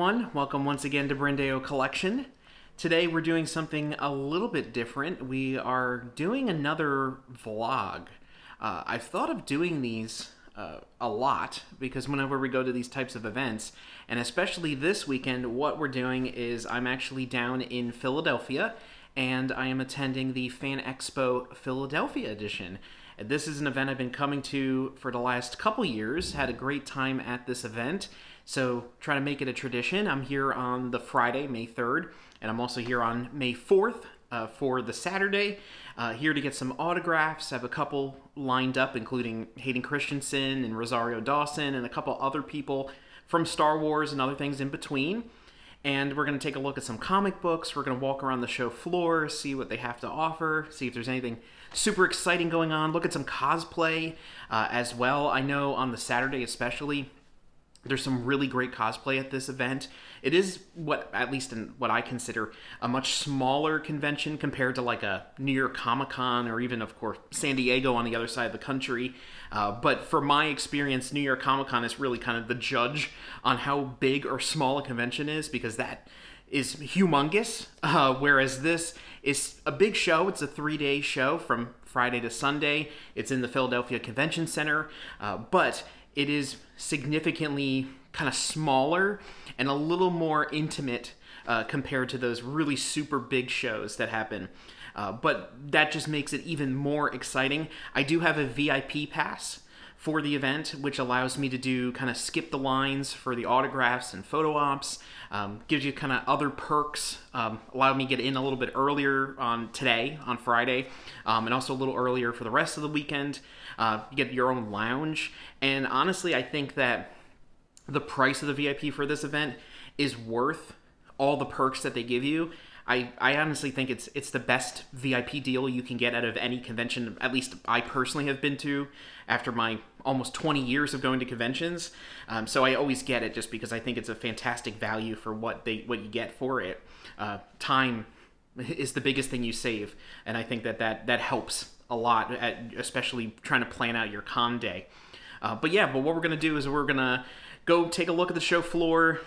everyone, welcome once again to Brindeo Collection. Today we're doing something a little bit different. We are doing another vlog. I've thought of doing these a lot because whenever we go to these types of events, and especially this weekend, what we're doing is I'm actually down in Philadelphia and I am attending the Fan Expo Philadelphia edition. This is an event I've been coming to for the last couple years, had a great time at this event. So try to make it a tradition. I'm here on the Friday, May 3rd, and I'm also here on May 4th for the Saturday, here to get some autographs. I have a couple lined up, including Hayden Christensen and Rosario Dawson and a couple other people from Star Wars and other things in between. And we're going to take a look at some comic books. We're going to walk around the show floor, see what they have to offer, see if there's anything super exciting going on, look at some cosplay as well. I know on the Saturday especially, there's some really great cosplay at this event. It is at least in what I consider a much smaller convention compared to like a New York Comic-Con or even, of course, San Diego on the other side of the country. But for my experience, New York Comic-Con is really kind of the judge on how big or small a convention is, because that is humongous. Whereas this is a big show. It's a 3-day show from Friday to Sunday. It's in the Philadelphia Convention Center. But it is significantly kind of smaller and a little more intimate compared to those really super big shows that happen. But that just makes it even more exciting. I do have a VIP pass for the event, which allows me to do kind of skip the lines for the autographs and photo ops. Gives you kind of other perks. Allowed me to get in a little bit earlier on Friday, and also a little earlier for the rest of the weekend. You get your own lounge, and honestly, I think that the price of the VIP for this event is worth all the perks that they give you. I honestly think it's the best VIP deal you can get out of any convention, at least I personally have been to after my almost 20 years of going to conventions. So I always get it just because I think it's a fantastic value for what you get for it. Time is the biggest thing you save, and I think that helps a lot, especially trying to plan out your con day. But what we're going to do is we're going to go take a look at the show floor.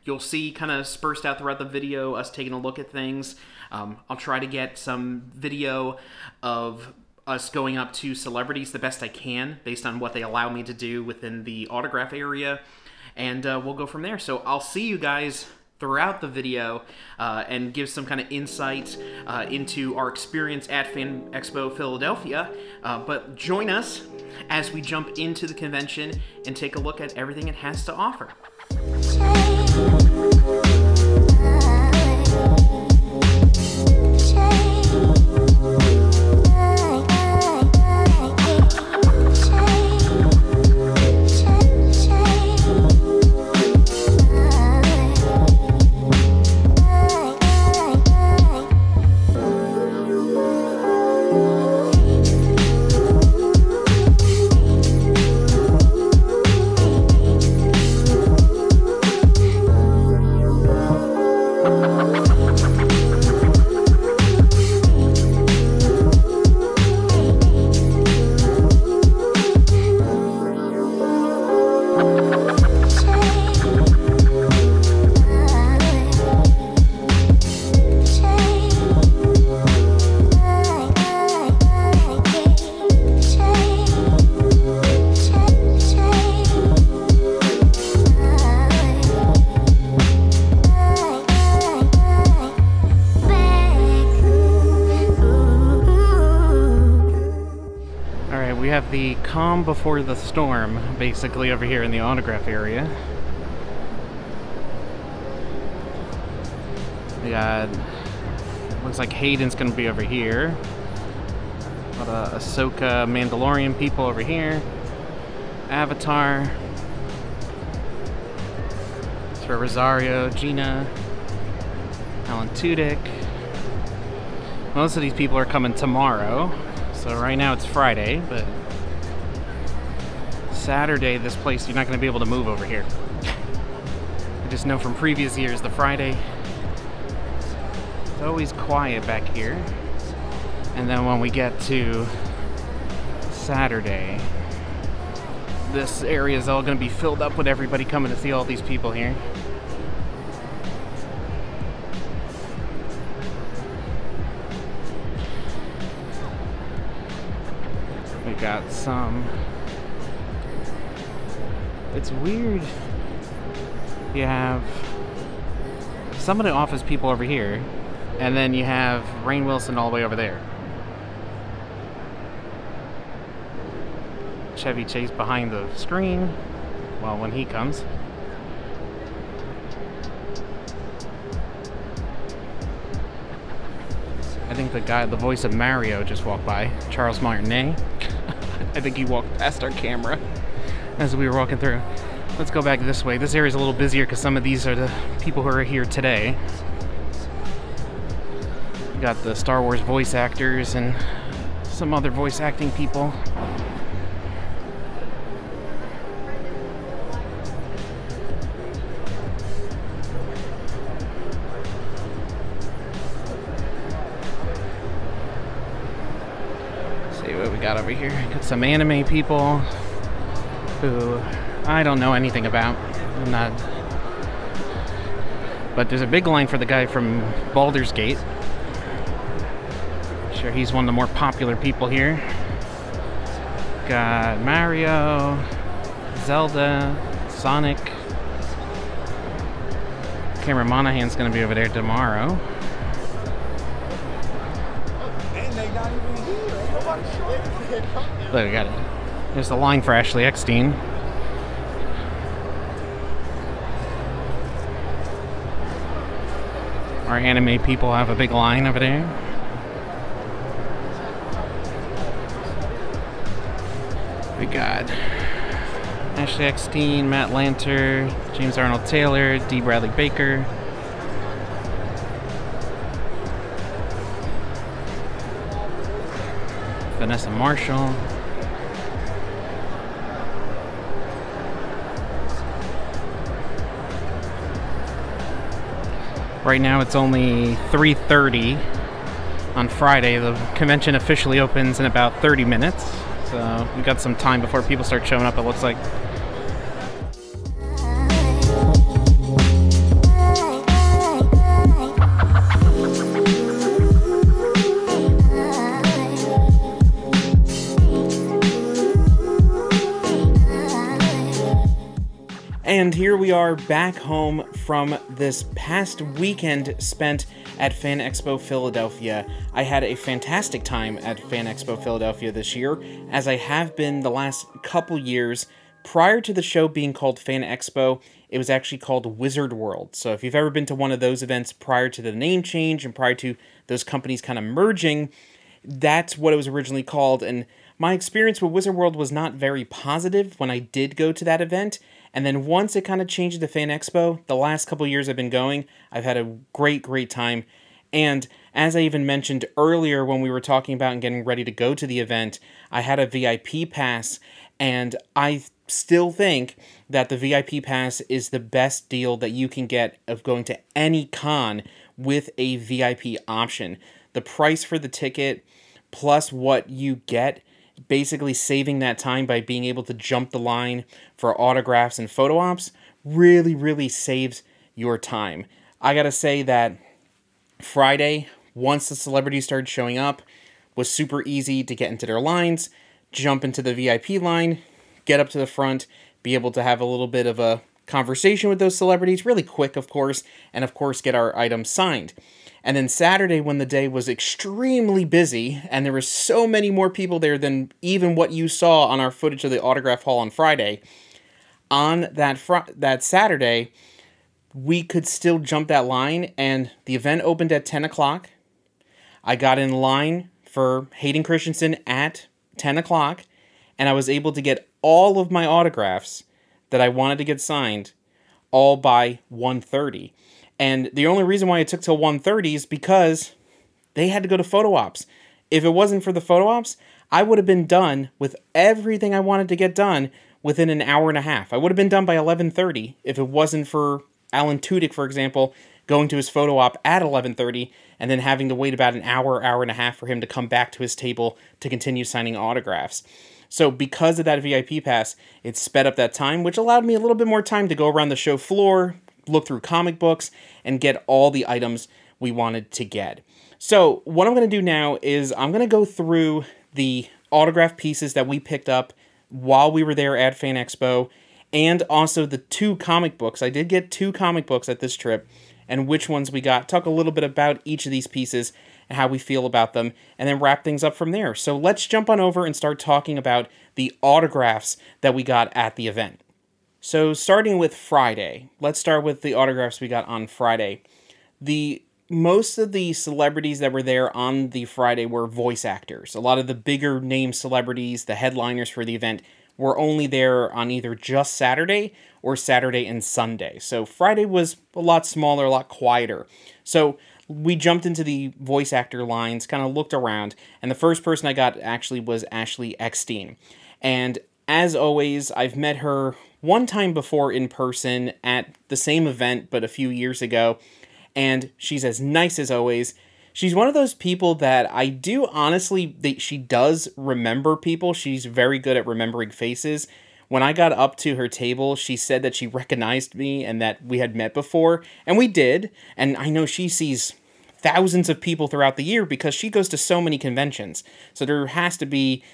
You'll see kind of dispersed out throughout the video us taking a look at things. I'll try to get some video of us going up to celebrities the best I can based on what they allow me to do within the autograph area. And we'll go from there. So I'll see you guys throughout the video and give some kind of insight into our experience at Fan Expo Philadelphia. But join us as we jump into the convention and take a look at everything it has to offer. We have the calm before the storm, basically, over here in the autograph area. We got, looks like Hayden's gonna be over here. A lot of Ahsoka Mandalorian people over here. Avatar. It's for Rosario, Gina, Alan Tudyk. Most of these people are coming tomorrow. So right now it's Friday, but Saturday, this place, you're not going to be able to move over here. I just know from previous years, the Friday, it's always quiet back here. And then when we get to Saturday, this area is all going to be filled up with everybody coming to see all these people here. got some... It's weird. You have some of the office people over here, and then you have Rainn Wilson all the way over there. Chevy Chase behind the screen. Well, when he comes. I think the guy, the voice of Mario, just walked by. Charles Martinet. I think he walked past our camera as we were walking through. Let's go back this way. This area's a little busier because some of these are the people who are here today. We got the Star Wars voice actors and some other voice acting people. See what we got over here. Got some anime people who I don't know anything about. I'm not. But there's a big line for the guy from Baldur's Gate. Sure, he's one of the more popular people here. Got Mario, Zelda, Sonic. Cameron Monaghan's gonna be over there tomorrow. Look, we got it. There's the line for Ashley Eckstein. Our anime people have a big line over there. We got Ashley Eckstein, Matt Lanter, James Arnold Taylor, D. Bradley Baker. Vanessa Marshall. Right now it's only 3:30 on Friday. The convention officially opens in about 30 minutes. So we got some time before people start showing up, it looks like. And here we are back home from this past weekend spent at Fan Expo Philadelphia. I had a fantastic time at Fan Expo Philadelphia this year, as I have been the last couple years. Prior to the show being called Fan Expo, it was actually called Wizard World. So if you've ever been to one of those events prior to the name change and prior to those companies kind of merging, that's what it was originally called. And my experience with Wizard World was not very positive when I did go to that event. And then once it kind of changed to Fan Expo, the last couple years I've been going, I've had a great time. And as I even mentioned earlier when we were talking about and getting ready to go to the event, I had a VIP pass, and I still think that the VIP pass is the best deal that you can get of going to any con with a VIP option. The price for the ticket plus what you get, basically saving that time by being able to jump the line for autographs and photo ops, really saves your time. I gotta say that Friday, once the celebrities started showing up, was super easy to get into their lines, jump into the VIP line, get up to the front, be able to have a little bit of a conversation with those celebrities, really quick of course, and of course get our items signed. And then Saturday, when the day was extremely busy, and there were so many more people there than even what you saw on our footage of the autograph haul on Friday, on that Saturday, we could still jump that line, and the event opened at 10 o'clock. I got in line for Hayden Christensen at 10 o'clock, and I was able to get all of my autographs that I wanted to get signed all by 1:30. And the only reason why it took till 1:30 is because they had to go to photo ops. If it wasn't for the photo ops, I would have been done with everything I wanted to get done within an hour and a half. I would have been done by 11:30 if it wasn't for Alan Tudyk, for example, going to his photo op at 11:30 and then having to wait about an hour and a half for him to come back to his table to continue signing autographs. So because of that VIP pass, it sped up that time, which allowed me a little bit more time to go around the show floor, look through comic books, and get all the items we wanted to get. So what I'm going to do now is I'm going to go through the autograph pieces that we picked up while we were there at Fan Expo, and also the 2 comic books. I did get 2 comic books at this trip, and which ones we got. Talk a little bit about each of these pieces and how we feel about them, and then wrap things up from there. So let's jump on over and start talking about the autographs that we got at the event. So starting with Friday, let's start with the autographs we got on Friday. Most of the celebrities that were there on the Friday were voice actors. A lot of the bigger name celebrities, the headliners for the event, were only there on either just Saturday or Saturday and Sunday. So Friday was a lot smaller, a lot quieter. So we jumped into the voice actor lines, kind of looked around, and the first person I got actually was Ashley Eckstein. And as always, I've met her one time before in person at the same event, but a few years ago, and she's as nice as always. She's one of those people that I do honestly, she does remember people. She's very good at remembering faces. When I got up to her table, she said that she recognized me and that we had met before, and we did. And I know she sees thousands of people throughout the year because she goes to so many conventions. So there has to be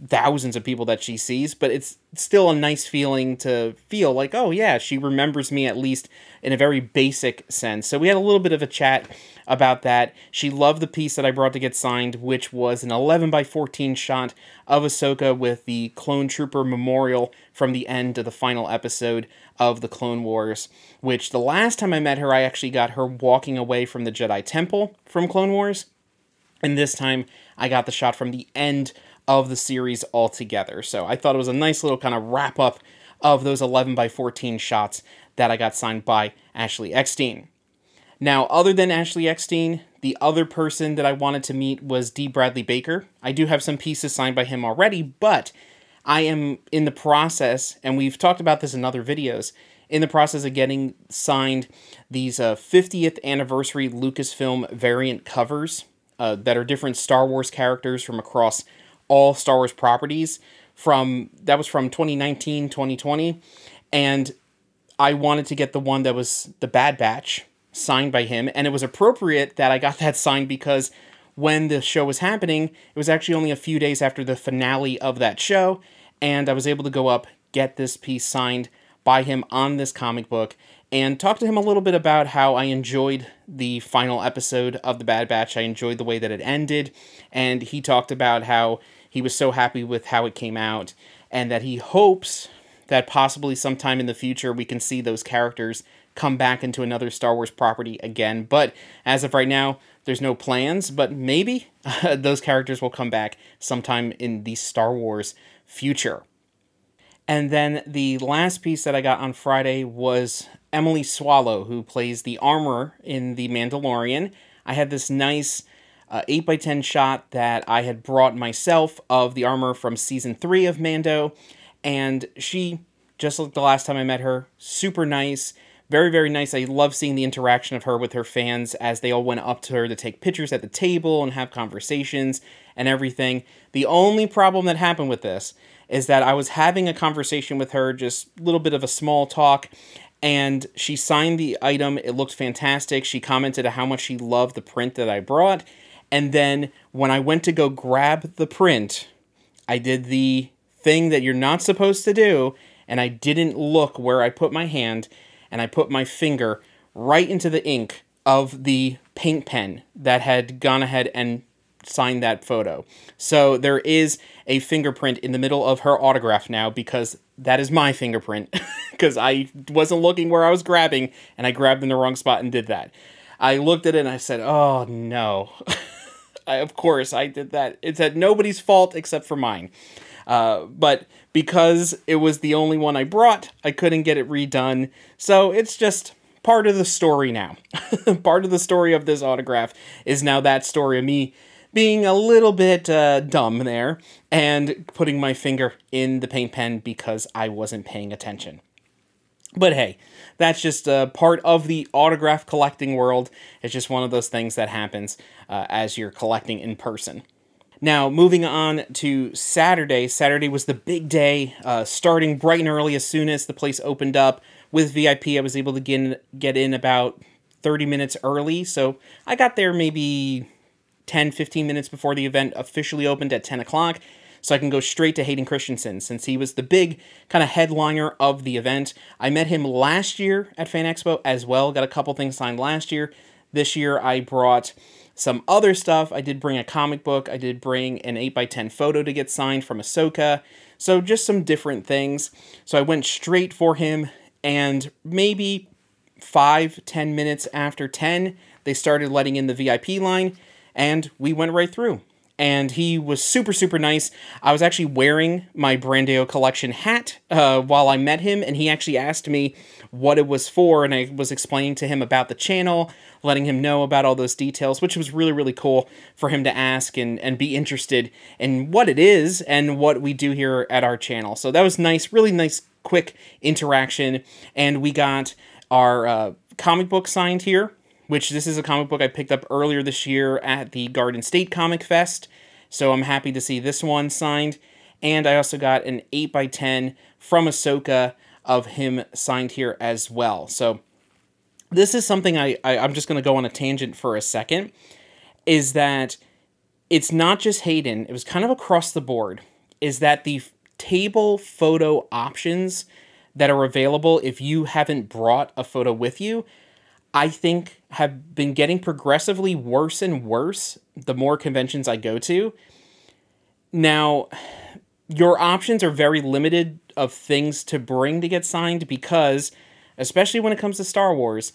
thousands of people that she sees, but it's still a nice feeling to feel like, oh yeah, she remembers me at least in a very basic sense. So we had a little bit of a chat about that. She loved the piece that I brought to get signed, which was an 11x14 shot of Ahsoka with the Clone Trooper memorial from the end of the final episode of the Clone Wars, which the last time I met her, I actually got her walking away from the Jedi Temple from Clone Wars, and this time I got the shot from the end of the series altogether. So I thought it was a nice little kind of wrap up of those 11x14 shots that I got signed by Ashley Eckstein. Now, other than Ashley Eckstein, the other person that I wanted to meet was D. Bradley Baker. I do have some pieces signed by him already, but I am in the process, and we've talked about this in other videos, in the process of getting signed these 50th anniversary Lucasfilm variant covers that are different Star Wars characters from across all Star Wars properties. That was from 2019, 2020, and I wanted to get the one that was the Bad Batch signed by him, and it was appropriate that I got that signed because when the show was happening, it was actually only a few days after the finale of that show, and I was able to go up, get this piece signed by him on this comic book, and talk to him a little bit about how I enjoyed the final episode of The Bad Batch. I enjoyed the way that it ended, and he talked about how he was so happy with how it came out, and that he hopes that possibly sometime in the future we can see those characters come back into another Star Wars property again. But as of right now, there's no plans, but maybe those characters will come back sometime in the Star Wars future. And then the last piece that I got on Friday was Emily Swallow, who plays the armorer in The Mandalorian. I had this nice 8x10 shot that I had brought myself of the armor from Season 3 of Mando, and she, just like the last time I met her, super nice, very, very nice. I love seeing the interaction of her with her fans as they all went up to her to take pictures at the table and have conversations and everything. The only problem that happened with this is that I was having a conversation with her, just a little bit of a small talk, and she signed the item. It looked fantastic. She commented how much she loved the print that I brought, and then when I went to go grab the print, I did the thing that you're not supposed to do, and I didn't look where I put my hand, and I put my finger right into the ink of the paint pen that had gone ahead and signed that photo. So there is a fingerprint in the middle of her autograph now, because that is my fingerprint, because I wasn't looking where I was grabbing, and I grabbed in the wrong spot and did that. I looked at it and I said, oh no. Of course I did that. It's at nobody's fault except for mine. But because it was the only one I brought, I couldn't get it redone. So it's just part of the story now. Part of the story of this autograph is now that story of me being a little bit dumb there and putting my finger in the paint pen because I wasn't paying attention. But hey, that's just part of the autograph collecting world. It's just one of those things that happens as you're collecting in person. Now, moving on to Saturday. Saturday was the big day, starting bright and early as soon as the place opened up. With VIP, I was able to get in about 30 minutes early, so I got there maybe 10-15 minutes before the event officially opened at 10 o'clock. so I can go straight to Hayden Christensen, since he was the big kind of headliner of the event. I met him last year at Fan Expo as well, got a couple things signed last year. This year I brought some other stuff. I did bring a comic book, I did bring an 8x10 photo to get signed from Ahsoka, so just some different things. So I went straight for him, and maybe 5-10 minutes after 10, they started letting in the VIP line, and we went right through. And he was super, super nice. I was actually wearing my Brandeo collection hat while I met him, and he actually asked me what it was for, and I was explaining to him about the channel, letting him know about all those details, which was really, really cool for him to ask and be interested in what it is and what we do here at our channel. So that was nice, really nice, quick interaction, and we got our comic book signed here, which this is a comic book I picked up earlier this year at the Garden State Comic Fest, so I'm happy to see this one signed. And I also got an 8x10 from Ahsoka of him signed here as well. So this is something I'm just going to go on a tangent for a second, is that it's not just Hayden, it was kind of across the board, is that the table photo options that are available if you haven't brought a photo with you, I think have been getting progressively worse and worse the more conventions I go to. Now, your options are very limited of things to bring to get signed because, especially when it comes to Star Wars,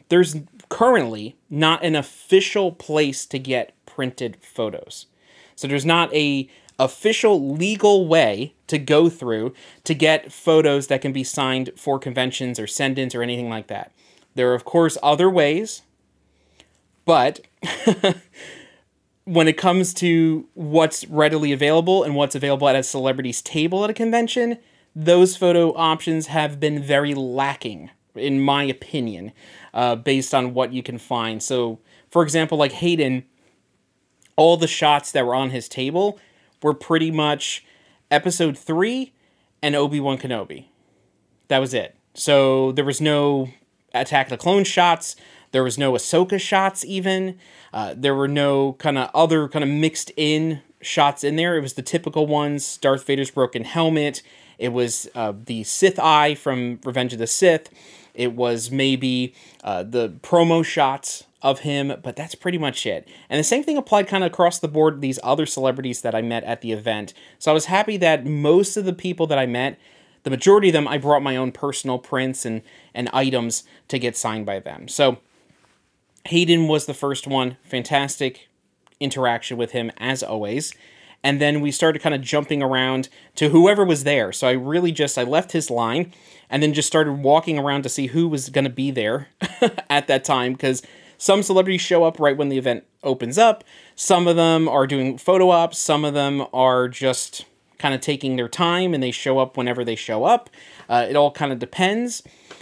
there's currently not an official place to get printed photos. So there's not a official legal way to go through to get photos that can be signed for conventions or send-ins or anything like that. There are, of course, other ways, but when it comes to what's readily available and what's available at a celebrity's table at a convention, those photo options have been very lacking, in my opinion, based on what you can find. So, for example, like Hayden, all the shots that were on his table were pretty much Episode 3 and Obi-Wan Kenobi. That was it. So there was no Attack of the Clones shots. There was no Ahsoka shots even. There were no kind of other kind of mixed in shots in there. It was the typical ones. Darth Vader's broken helmet. It was the Sith Eye from Revenge of the Sith. It was maybe the promo shots of him, but that's pretty much it. And the same thing applied kind of across the board to these other celebrities that I met at the event. So I was happy that most of the people that I met, the majority of them, I brought my own personal prints and items to get signed by them. So Hayden was the first one. Fantastic interaction with him, as always. And then we started kind of jumping around to whoever was there. So I left his line and then just started walking around to see who was going to be there at that time, because some celebrities show up right when the event opens up. Some of them are doing photo ops. Some of them are just kind of taking their time and they show up whenever they show up. It all kind of depends.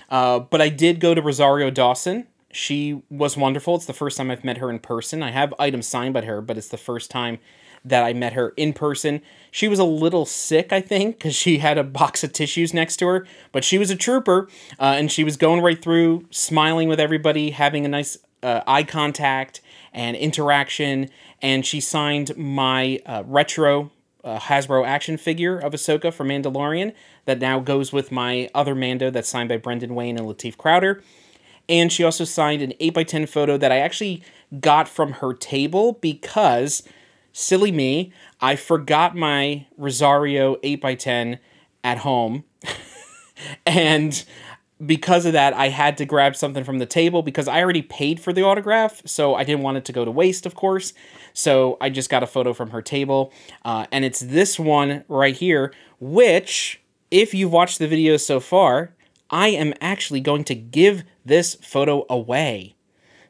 But I did go to Rosario Dawson. She was wonderful. It's the first time I've met her in person. I have items signed by her, but it's the first time that I met her in person. She was a little sick, I think, because she had a box of tissues next to her, but she was a trooper, and she was going right through, smiling with everybody, having a nice eye contact and interaction, and she signed my retro Hasbro action figure of Ahsoka from Mandalorian that now goes with my other Mando that's signed by Brendan Wayne and Lateef Crowder. And she also signed an 8x10 photo that I actually got from her table because, silly me, I forgot my Rosario 8x10 at home. And because of that, I had to grab something from the table because I already paid for the autograph, so I didn't want it to go to waste, of course. So I just got a photo from her table, and it's this one right here, which, if you've watched the video so far, I am actually going to give this photo away.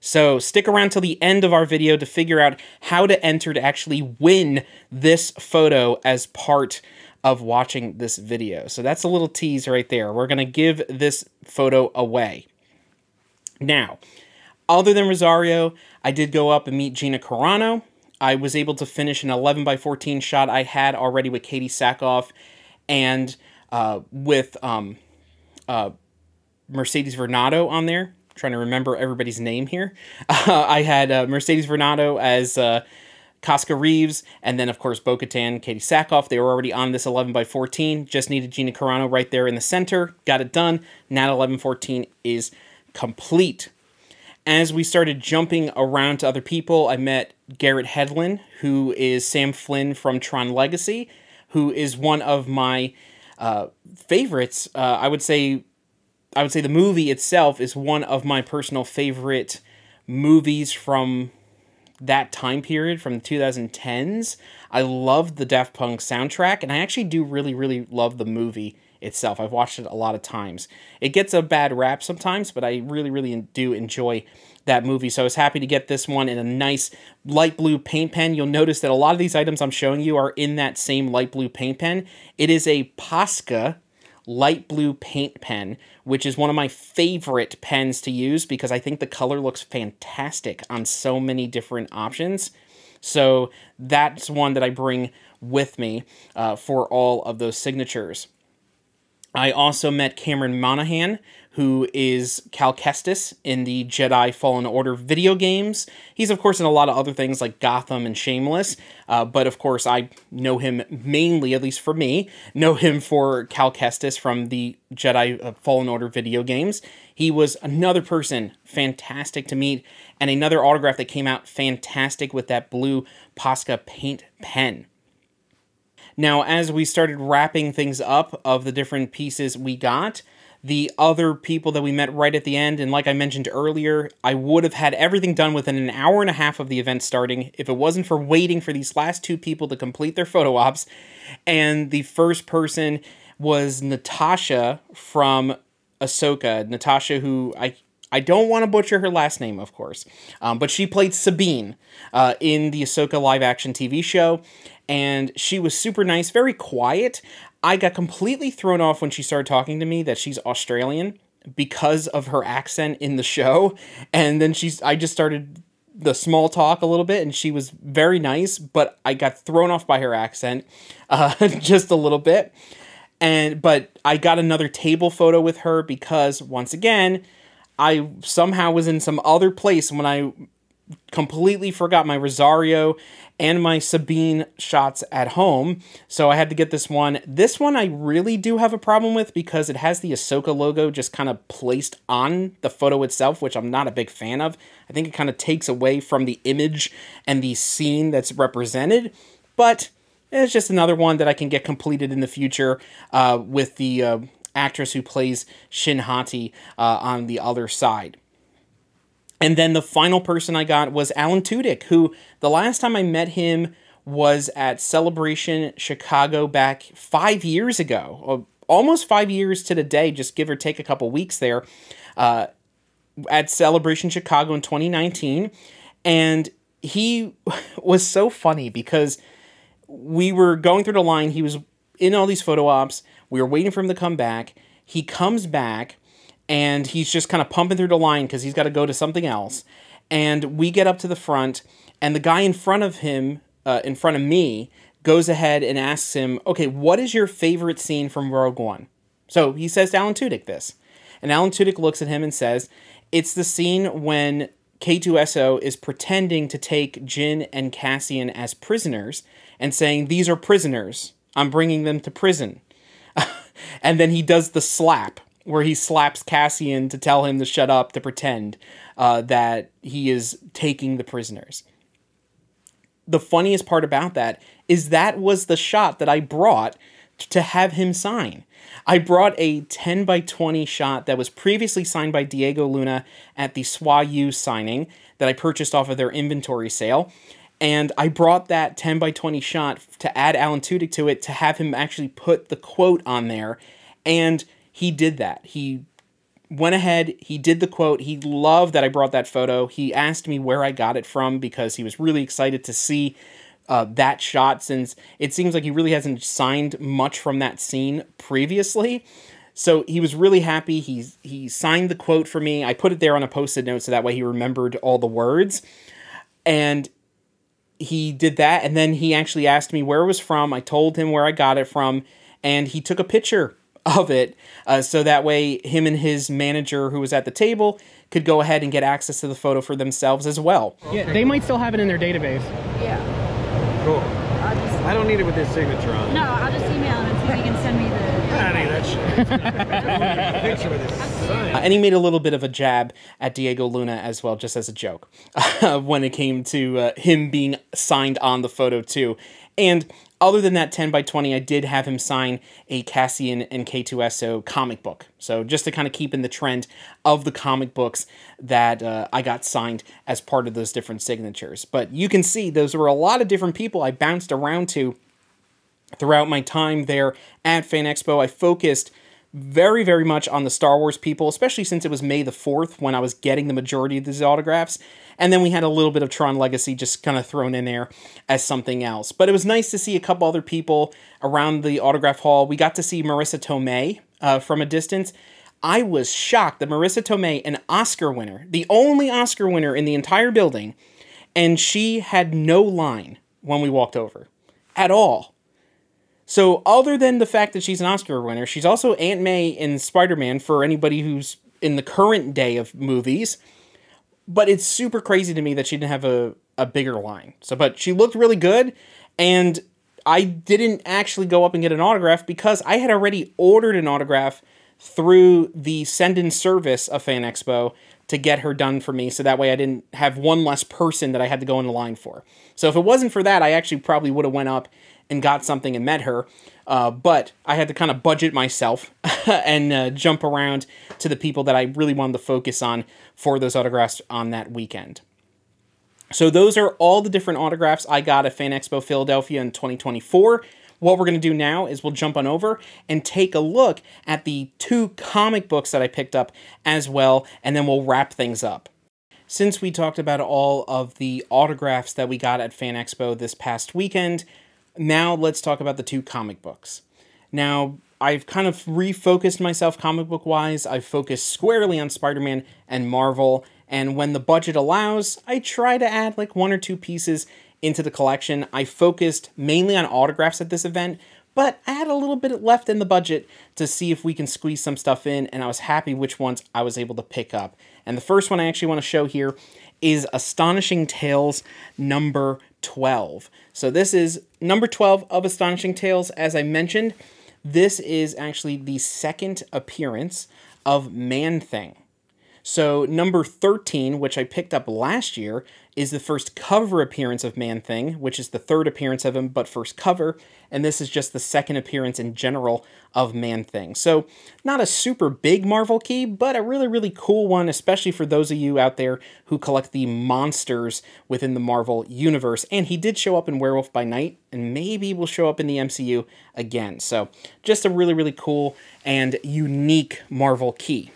So stick around till the end of our video to figure out how to enter to actually win this photo as part of watching this video. So that's a little tease right there. We're going to give this photo away. Now, other than Rosario, I did go up and meet Gina Carano. I was able to finish an 11x14 shot I had already with Katie Sackhoff and with Mercedes Vernado on there. I'm trying to remember everybody's name here. I had Mercedes Vernado as Casca Reeves, and then, of course, Bo-Katan, Katie Sackhoff. They were already on this 11x14. Just needed Gina Carano right there in the center. Got it done. Now 1114 is complete. As we started jumping around to other people, I met Garrett Hedlund, who is Sam Flynn from Tron Legacy, who is one of my favorites. I would say the movie itself is one of my personal favorite movies from that time period, from the 2010s. I loved the Daft Punk soundtrack, and I actually do really, really love the movie itself. I've watched it a lot of times. It gets a bad rap sometimes, but I really, really do enjoy that movie. So I was happy to get this one in a nice light blue paint pen. You'll notice that a lot of these items I'm showing you are in that same light blue paint pen. It is a Posca light blue paint pen, which is one of my favorite pens to use because I think the color looks fantastic on so many different options. So that's one that I bring with me for all of those signatures. I also met Cameron Monaghan, who is Cal Kestis in the Jedi Fallen Order video games. He's, of course, in a lot of other things like Gotham and Shameless, but, of course, I know him mainly, at least for me, know him for Cal Kestis from the Jedi Fallen Order video games. He was another person fantastic to meet, and another autograph that came out fantastic with that blue Posca paint pen. Now, as we started wrapping things up of the different pieces we got, the other people that we met right at the end, and like I mentioned earlier, I would have had everything done within an hour and a half of the event starting if it wasn't for waiting for these last two people to complete their photo ops. And the first person was Natasha from Ahsoka. Natasha, who I don't want to butcher her last name, of course, but she played Sabine in the Ahsoka live-action TV show, and she was super nice, very quiet. I got completely thrown off when she started talking to me that she's Australian because of her accent in the show, and then I just started the small talk a little bit, and she was very nice, but I got thrown off by her accent just a little bit. But I got another table photo with her because, once again, I somehow was in some other place when I completely forgot my Rosario and my Sabine shots at home, so I had to get this one. This one I really do have a problem with because it has the Ahsoka logo just kind of placed on the photo itself, which I'm not a big fan of. I think it kind of takes away from the image and the scene that's represented, but it's just another one that I can get completed in the future with the actress who plays Shin Hati on the other side. And then the final person I got was Alan Tudyk, who the last time I met him was at Celebration Chicago back 5 years ago. Almost 5 years to the day, just give or take a couple weeks there, at Celebration Chicago in 2019. And he was so funny because we were going through the line. He was in all these photo ops. We were waiting for him to come back. He comes back, and he's just kind of pumping through the line because he's got to go to something else. And we get up to the front, and the guy in front of him, in front of me, goes ahead and asks him, okay, what is your favorite scene from Rogue One? So he says to Alan Tudyk this. And Alan Tudyk looks at him and says, it's the scene when K2SO is pretending to take Jyn and Cassian as prisoners and saying, these are prisoners. I'm bringing them to prison. And then he does the slap, where he slaps Cassian to tell him to shut up, to pretend that he is taking the prisoners. The funniest part about that is that was the shot that I brought to have him sign. I brought a 10x20 shot that was previously signed by Diego Luna at the SWA-U signing that I purchased off of their inventory sale. And I brought that 10x20 shot to add Alan Tudyk to it to have him actually put the quote on there. And he did that. He went ahead, he did the quote. He loved that I brought that photo. He asked me where I got it from because he was really excited to see that shot, since it seems like he really hasn't signed much from that scene previously. So he was really happy. He signed the quote for me. I put it there on a post-it note so that way he remembered all the words. And he did that, and then he actually asked me where it was from. I told him where I got it from, and he took a picture of it, so that way him and his manager who was at the table could go ahead and get access to the photo for themselves as well. Yeah, they might still have it in their database. Yeah. Cool. I'll just, I don't need it with his signature on it. no, I'll just email him and see if he can send me the. I don't need that shit. I want a picture with his sign. And he made a little bit of a jab at Diego Luna as well, just as a joke, when it came to him being signed on the photo too. And other than that 10 by 20, I did have him sign a Cassian and K2SO comic book. So just to kind of keep in the trend of the comic books that I got signed as part of those different signatures. But you can see those were a lot of different people I bounced around to throughout my time there at Fan Expo. I focused very, very much on the Star Wars people, especially since it was May the 4th when I was getting the majority of these autographs. And then we had a little bit of Tron Legacy just kind of thrown in there as something else. But it was nice to see a couple other people around the autograph hall. We got to see Marissa Tomei from a distance. I was shocked that Marissa Tomei, an Oscar winner, the only Oscar winner in the entire building, and she had no line when we walked over at all. So other than the fact that she's an Oscar winner, she's also Aunt May in Spider-Man for anybody who's in the current day of movies. But it's super crazy to me that she didn't have a bigger line. So, but she looked really good, and I didn't actually go up and get an autograph because I had already ordered an autograph through the send-in service of Fan Expo to get her done for me, so that way I didn't have one less person that I had to go in the line for. So if it wasn't for that, I actually probably would have went up and got something and met her, but I had to kind of budget myself and jump around to the people that I really wanted to focus on for those autographs on that weekend. So those are all the different autographs I got at Fan Expo Philadelphia in 2024. What we're going to do now is we'll jump on over and take a look at the 2 comic books that I picked up as well, and then we'll wrap things up. Since we talked about all of the autographs that we got at Fan Expo this past weekend, now let's talk about the 2 comic books. Now, I've kind of refocused myself comic book-wise. I've focused squarely on Spider-Man and Marvel, and when the budget allows, I try to add like 1 or 2 pieces into the collection. I focused mainly on autographs at this event, but I had a little bit left in the budget to see if we can squeeze some stuff in, and I was happy which ones I was able to pick up. And the first one I actually want to show here is Astonishing Tales number 12. So this is number 12 of Astonishing Tales. As I mentioned, this is actually the 2nd appearance of Man-Thing. So number 13, which I picked up last year, is the first cover appearance of Man-Thing, which is the 3rd appearance of him, but first cover, and this is just the 2nd appearance in general of Man-Thing. So not a super big Marvel key, but a really, really cool one, especially for those of you out there who collect the monsters within the Marvel universe. And he did show up in Werewolf by Night, and maybe will show up in the MCU again. So just a really, really cool and unique Marvel key.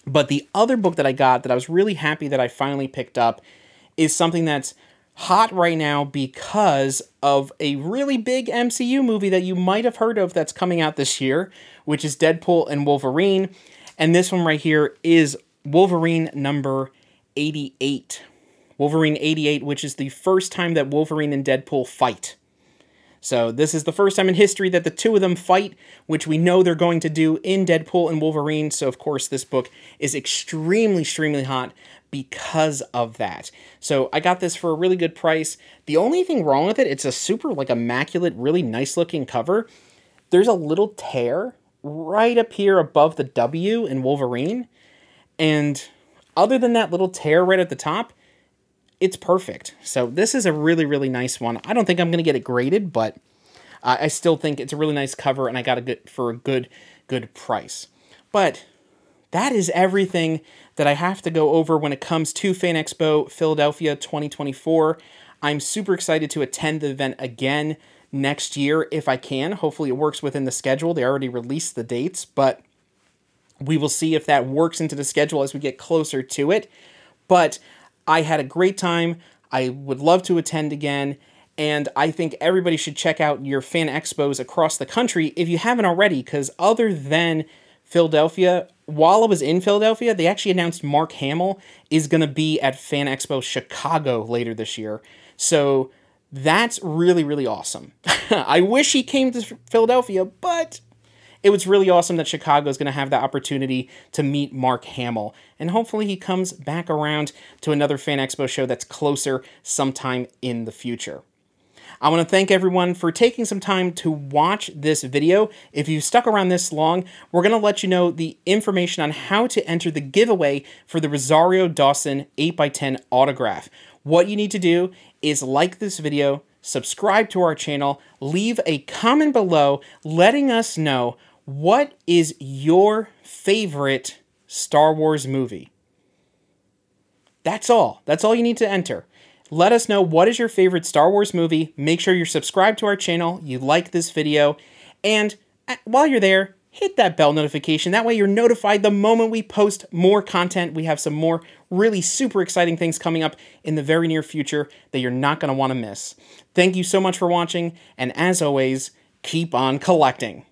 But the other book that I got that I was really happy that I finally picked up is something that's hot right now because of a really big MCU movie that you might have heard of that's coming out this year, which is Deadpool and Wolverine. And this one right here is Wolverine number 88. Wolverine 88, which is the first time that Wolverine and Deadpool fight. So this is the first time in history that the 2 of them fight, which we know they're going to do in Deadpool and Wolverine. So, of course, this book is extremely, extremely hot because of that. So I got this for a really good price. The only thing wrong with it, it's a super, like, immaculate, really nice-looking cover. There's a little tear right up here above the W in Wolverine. And other than that little tear right at the top, it's perfect. So this is a really, really nice one. I don't think I'm going to get it graded, but I still think it's a really nice cover, and I got it for a good price. But that is everything that I have to go over when it comes to Fan Expo Philadelphia 2024. I'm super excited to attend the event again next year if I can. Hopefully it works within the schedule. They already released the dates, but we will see if that works into the schedule as we get closer to it. But I had a great time. I would love to attend again, and I think everybody should check out your Fan Expos across the country if you haven't already, because other than Philadelphia, while I was in Philadelphia, they actually announced Mark Hamill is going to be at Fan Expo Chicago later this year. So that's really, really awesome. I wish he came to Philadelphia, but it was really awesome that Chicago is going to have the opportunity to meet Mark Hamill. And hopefully he comes back around to another Fan Expo show that's closer sometime in the future. I want to thank everyone for taking some time to watch this video. If you stuck around this long, we're going to let you know the information on how to enter the giveaway for the Rosario Dawson 8x10 autograph. What you need to do is like this video, subscribe to our channel, leave a comment below letting us know what is your favorite Star Wars movie. That's all. That's all you need to enter. Let us know what is your favorite Star Wars movie. Make sure you're subscribed to our channel, you like this video, and while you're there, hit that bell notification. That way you're notified the moment we post more content. We have some more really super exciting things coming up in the very near future that you're not going to want to miss. Thank you so much for watching, and as always, keep on collecting.